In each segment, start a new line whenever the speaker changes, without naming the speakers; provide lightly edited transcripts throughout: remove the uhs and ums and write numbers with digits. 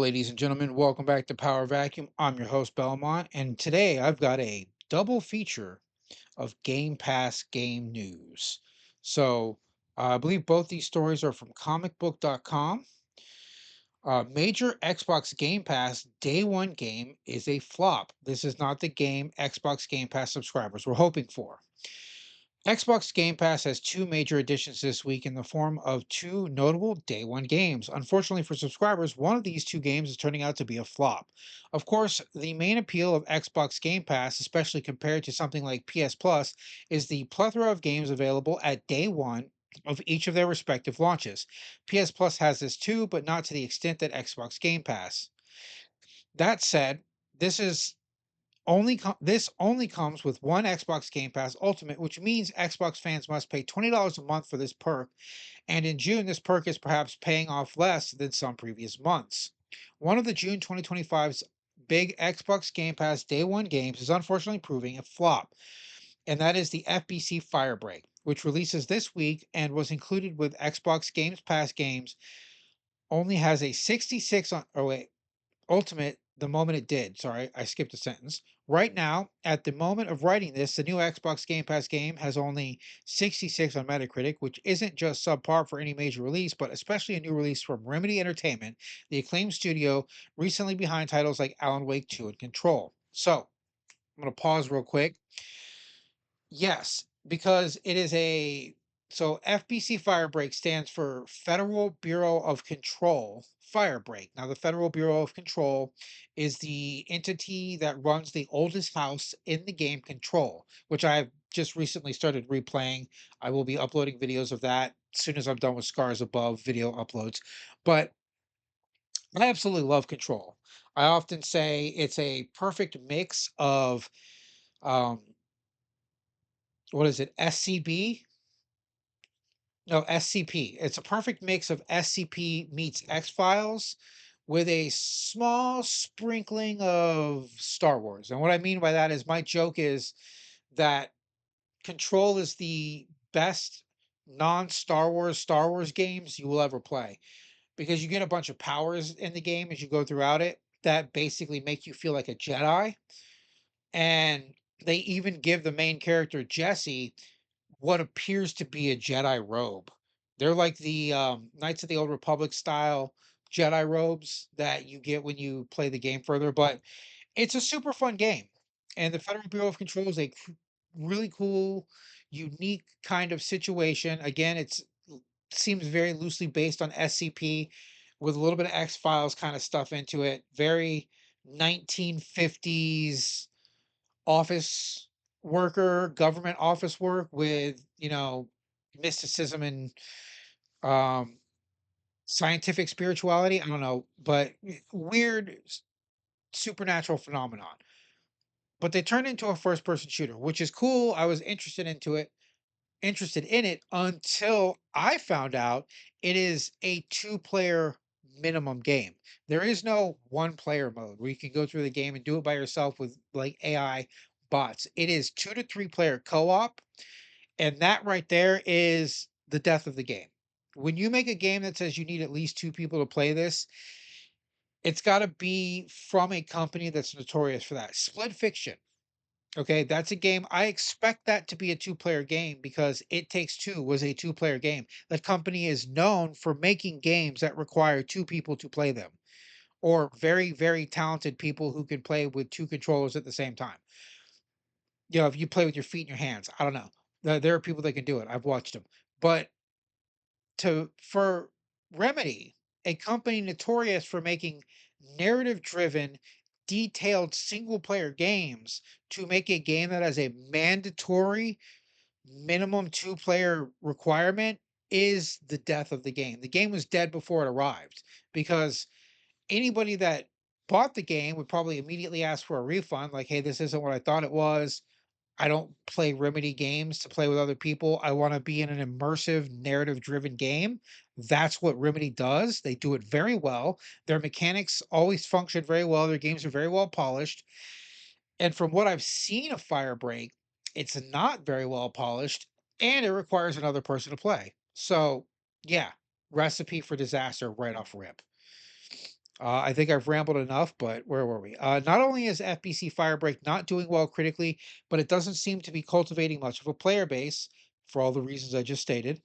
ladies and gentlemen. Welcome back to Power Vacuum. I'm your host, Belmont, and today I've got a double feature of Game Pass game news. So I believe both these stories are from comicbook.com. Major Xbox Game Pass day one game is a flop. This is not the game Xbox Game Pass subscribers were hoping for. Xbox Game Pass has two major additions this week in the form of two notable day one games. Unfortunately for subscribers, one of these two games is turning out to be a flop. Of course, the main appeal of Xbox Game Pass, especially compared to something like PS Plus, is the plethora of games available at day one of each of their respective launches. PS Plus has this too, but not to the extent that Xbox Game Pass. That said, this is this only comes with one Xbox Game Pass Ultimate, which means Xbox fans must pay $20 a month for this perk, and in June this perk is perhaps paying off less than some previous months. One of the June 2025's big Xbox Game Pass Day 1 games is unfortunately proving a flop, and that is the FBC Firebreak, which releases this week and was included with Xbox Games Pass games. Only has a 66 on oh wait Ultimate the moment it did. Sorry, I skipped a sentence. Right now, at the moment of writing this, the new Xbox Game Pass game has only 66 on Metacritic, which isn't just subpar for any major release, but especially a new release from Remedy Entertainment, the acclaimed studio recently behind titles like Alan Wake 2 and Control. So, I'm going to pause real quick. Yes, because it is a so FBC Firebreak stands for Federal Bureau of Control Firebreak. Now, the Federal Bureau of Control is the entity that runs the oldest house in the game Control, which I've just recently started replaying. I will be uploading videos of that as soon as I'm done with Scars Above video uploads. But I absolutely love Control. I often say it's a perfect mix of what is it, SCB? No, SCP. It's a perfect mix of SCP meets X Files with a small sprinkling of Star Wars. And what I mean by that is my joke is that Control is the best Star Wars games you will ever play because you get a bunch of powers in the game as you go throughout it that basically make you feel like a Jedi. And they even give the main character Jesse what appears to be a Jedi robe. They're like the Knights of the Old Republic style Jedi robes that you get when you play the game further. But it's a super fun game, and the Federal Bureau of Control is a really cool, unique kind of situation. Again, seems very loosely based on SCP, with a little bit of X Files kind of stuff into it. Very 1950s office worker, government office work with, mysticism and um scientific spirituality. I don't know, but weird supernatural phenomenon. But they turned into a first person shooter, which is cool. I was interested in it until I found out it is a two-player minimum game. There is no one-player mode where you can go through the game and do it by yourself with like AI bots. It is 2 to 3 player co-op, and that right there is the death of the game. When you make a game that says you need at least two people to play this, it's got to be from a company that's notorious for that. Split Fiction. Okay, that's a game. I expect that to be a two-player game because It Takes Two was a two-player game. The company is known for making games that require two people to play them, or very, very talented people who can play with two controllers at the same time. If you play with your feet and your hands, I don't know. There are people that can do it. I've watched them. But to for Remedy, a company notorious for making narrative-driven, detailed single-player games, to make a game that has a mandatory minimum two-player requirement is the death of the game. The game was dead before it arrived because anybody that bought the game would probably immediately ask for a refund, like, "Hey, this isn't what I thought it was. I don't play Remedy games to play with other people. I want to be in an immersive, narrative driven game." That's what Remedy does. They do it very well. Their mechanics always function very well. Their games are very well polished. And from what I've seen of Firebreak, it's not very well polished and it requires another person to play. So, yeah, recipe for disaster right off rip. I think I've rambled enough, but where were we? Not only is FBC Firebreak not doing well critically, but it doesn't seem to be cultivating much of a player base for all the reasons I just stated.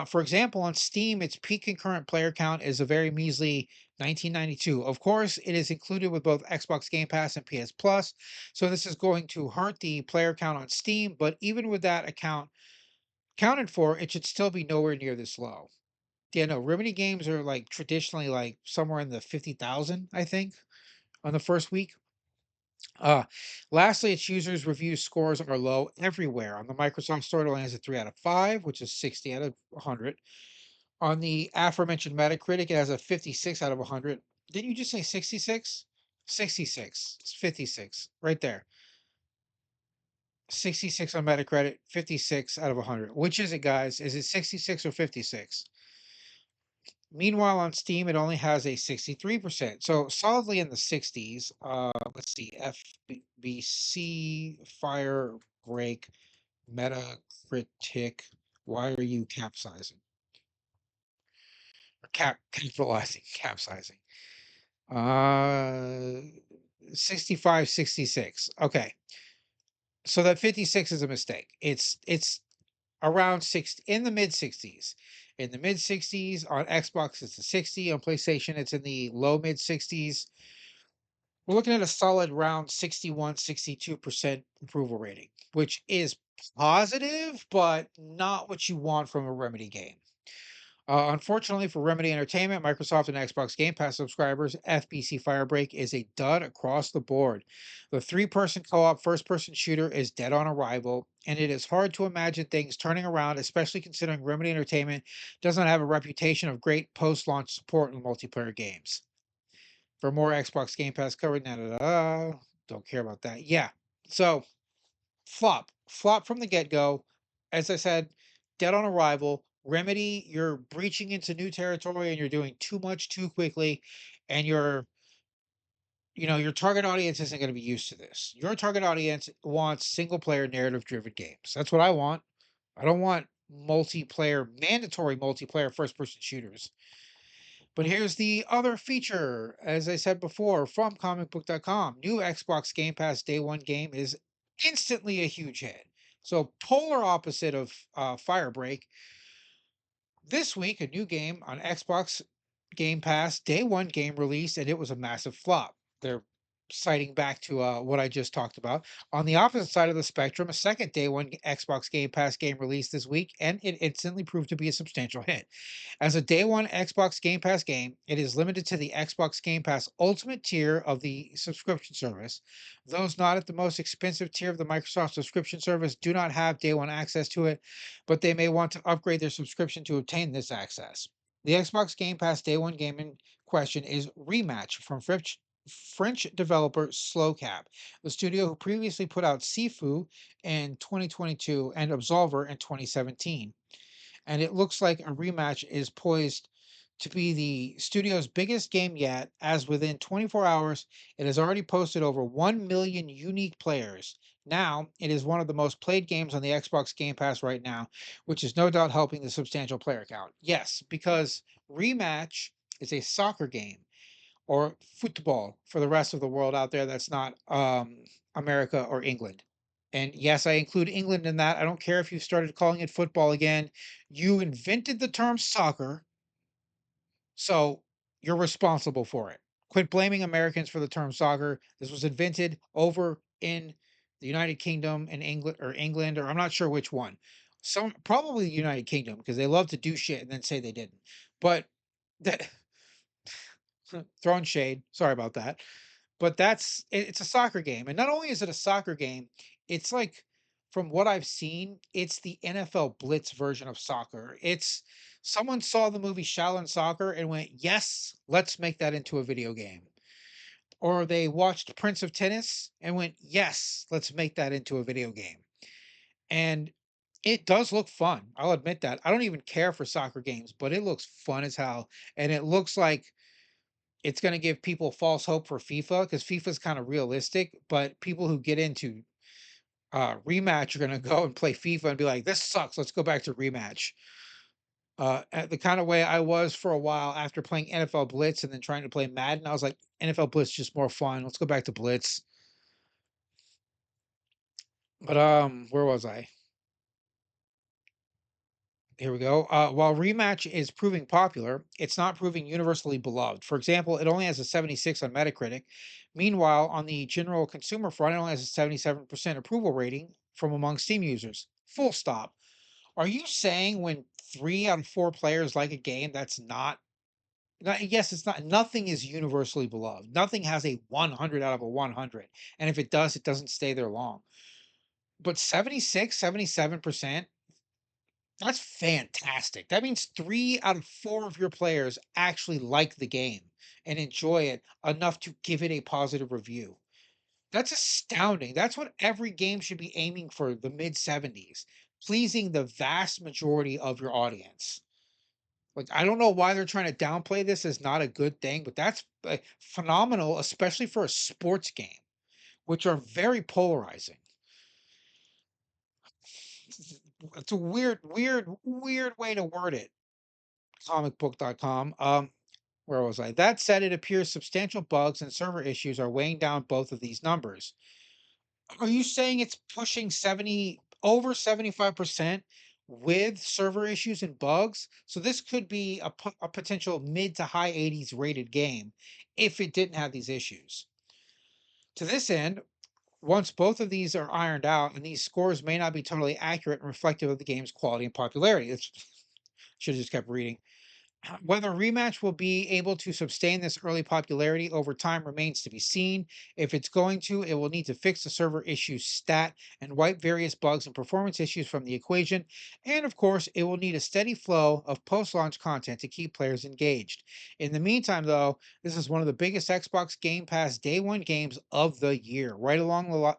For example, on Steam, its peak concurrent player count is a very measly 1992. Of course, it is included with both Xbox Game Pass and PS Plus, so this is going to hurt the player count on Steam, but even with that account counted for, it should still be nowhere near this low. Yeah, no, Remedy games are like traditionally like somewhere in the 50,000, I think, on the first week. Uh, Lastly, its users review scores are low everywhere. On the Microsoft Store, it only has a 3 out of 5, which is 60 out of 100. On the aforementioned Metacritic, it has a 56 out of 100. Didn't you just say 66? 66. It's 56 right there. 66 on Metacritic, 56 out of 100. Which is it, guys? Is it 66 or 56? Meanwhile, on Steam, it only has a 63%. So solidly in the 60s. Let's see, FBC Fire Break Metacritic. Why are you capsizing? Or capitalizing, capsizing. Uh 65, 66. Okay. So that 56 is a mistake. It's around 60 in the mid 60s. In the mid 60s on Xbox, it's a 60. On PlayStation, it's in the low mid 60s. We're looking at a solid round 61, 62% approval rating, which is positive, but not what you want from a Remedy game. Unfortunately for Remedy Entertainment, Microsoft, and Xbox Game Pass subscribers, FBC Firebreak is a dud across the board. The three-person co-op first-person shooter is dead on arrival, and it is hard to imagine things turning around, especially considering Remedy Entertainment doesn't have a reputation of great post-launch support in multiplayer games. For more Xbox Game Pass coverage, don't care about that. Yeah, so flop from the get-go. As I said, dead on arrival. Remedy, you're breaching into new territory and you're doing too much too quickly, and your target audience isn't going to be used to this. Your target audience wants single player narrative driven games. That's what I want. I don't want mandatory multiplayer first person shooters. But here's the other feature, as I said before, from comicbook.com. New Xbox Game Pass Day One game is instantly a huge hit. So, polar opposite of Firebreak, this week, a new game on Xbox Game Pass, Day One game released, and it was a massive flop. They're citing back to what I just talked about. On the opposite side of the spectrum, a second Day One Xbox Game Pass game released this week, and it instantly proved to be a substantial hit. As a day one Xbox Game Pass game, it is limited to the Xbox Game Pass Ultimate tier of the subscription service. Those not at the most expensive tier of the Microsoft subscription service do not have day one access to it, but they may want to upgrade their subscription to obtain this access. The Xbox Game Pass day one game in question is Rematch from French developer Slowcap, the studio who previously put out Sifu in 2022 and Absolver in 2017, and it looks like a rematch is poised to be the studio's biggest game yet, as within 24 hours, it has already posted over 1 million unique players. Now, it is one of the most played games on the Xbox Game Pass right now, which is no doubt helping the substantial player count. Yes, because Rematch is a soccer game, or football for the rest of the world out there that's not America or England. And yes, I include England in that. I don't care if you started calling it football again. You invented the term soccer, so you're responsible for it. Quit blaming Americans for the term soccer. This was invented over in the United Kingdom and England, or I'm not sure which one. Some probably the United Kingdom because they love to do shit and then say they didn't. But that throwing shade. Sorry about that. But it's a soccer game. And not only is it a soccer game, it's like from what I've seen, it's the NFL Blitz version of soccer. It's someone saw the movie Shaolin Soccer and went, "Yes, let's make that into a video game." Or they watched Prince of Tennis and went, "Yes, let's make that into a video game." And it does look fun. I'll admit that. I don't even care for soccer games, but it looks fun as hell. And it looks like it's going to give people false hope for FIFA because FIFA is kind of realistic, but people who get into rematch are going to go and play FIFA and be like, "This sucks. Let's go back to rematch." The kind of way I was for a while after playing NFL Blitz and then trying to play Madden. I was like, NFL Blitz is just more fun. Let's go back to Blitz. But where was I? Here we go. While Rematch is proving popular, it's not proving universally beloved. For example, it only has a 76 on Metacritic. Meanwhile, on the general consumer front, it only has a 77% approval rating from among Steam users. Full stop. Are you saying when 3 out of 4 players like a game, that's not, yes, it's not, nothing is universally beloved. Nothing has a 100 out of a 100. And if it does, it doesn't stay there long. But 76, 77%, that's fantastic. That means 3 out of 4 of your players actually like the game and enjoy it enough to give it a positive review. That's astounding. That's what every game should be aiming for, the mid 70s, pleasing the vast majority of your audience. Like, I don't know why they're trying to downplay this as not a good thing, but that's phenomenal, especially for a sports game, which are very polarizing. It's a weird way to word it. Comicbook.com. Where was I? That said, it appears substantial bugs and server issues are weighing down both of these numbers. Are you saying it's pushing 70 over 75% with server issues and bugs? So this could be a potential mid to high 80s rated game if it didn't have these issues. To this end, once both of these are ironed out, and these scores may not be totally accurate and reflective of the game's quality and popularity. It's should have just kept reading. Whether Rematch will be able to sustain this early popularity over time remains to be seen. If it's going to, it will need to fix the server issues stat and wipe various bugs and performance issues from the equation. And of course, it will need a steady flow of post launch content to keep players engaged. In the meantime, though, this is one of the biggest Xbox Game Pass day one games of the year, right along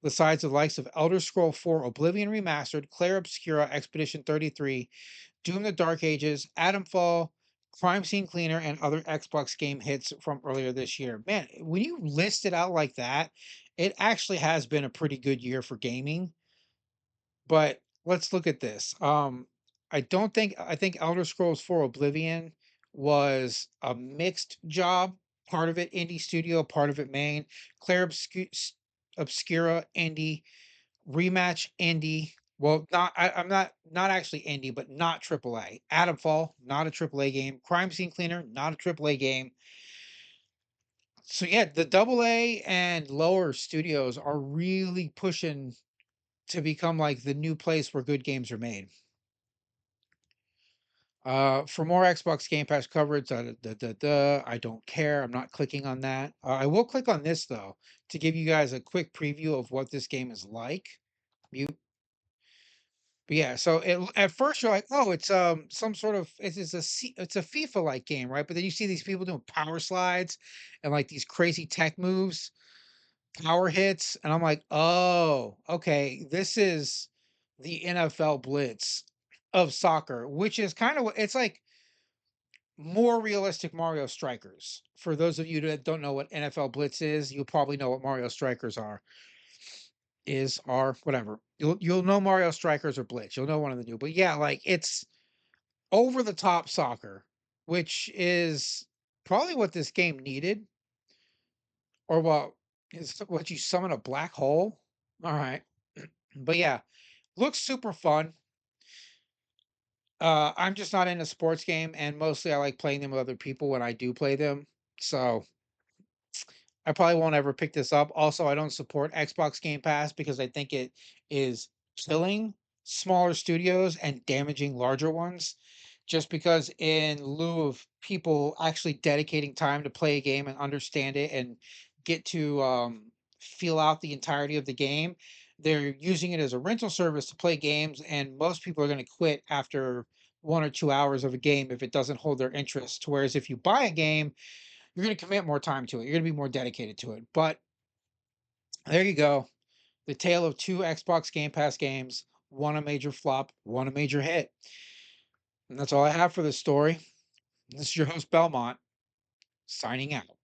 the sides of the likes of Elder Scroll 4 Oblivion Remastered, Clair Obscura Expedition 33, Doom the Dark Ages, Atomfall, Crime Scene Cleaner, and other Xbox game hits from earlier this year. Man, when you list it out like that, it actually has been a pretty good year for gaming. But let's look at this. I think Elder Scrolls 4 Oblivion was a mixed job. Part of it indie studio, part of it main. Claire Obscura indie, Rematch indie. Well, I'm not actually indie, but not AAA. Atomfall, not a AAA game. Crime Scene Cleaner, not a AAA game. So yeah, the AA and lower studios are really pushing to become like the new place where good games are made. For more Xbox Game Pass coverage, I don't care. I'm not clicking on that. I will click on this though to give you guys a quick preview of what this game is like. Mute. But yeah, so at first you're like, oh, it's some sort of it's a FIFA like game, right? But then you see these people doing power slides and like these crazy tech moves, power hits, and I'm like, oh, okay, this is the NFL Blitz of soccer, which is kind of it's like more realistic Mario Strikers. For those of you that don't know what NFL Blitz is, you'll probably know what Mario Strikers are whatever. You'll know Mario Strikers or Blitz. You'll know one of the new. But yeah, like it's over the top soccer, which is probably what this game needed, or what is what you summon a black hole. All right, but yeah, looks super fun. I'm just not in a sports game, and mostly I like playing them with other people when I do play them. So I probably won't ever pick this up. Also, I don't support Xbox Game Pass because I think it is killing smaller studios and damaging larger ones. Just because, in lieu of people actually dedicating time to play a game and understand it and get to feel out the entirety of the game, they're using it as a rental service to play games. And most people are going to quit after 1 or 2 hours of a game if it doesn't hold their interest. Whereas if you buy a game, you're going to commit more time to it. You're going to be more dedicated to it. But there you go. The tale of 2 Xbox Game Pass games, one a major flop, one a major hit. And that's all I have for this story. This is your host, Belmont, signing out.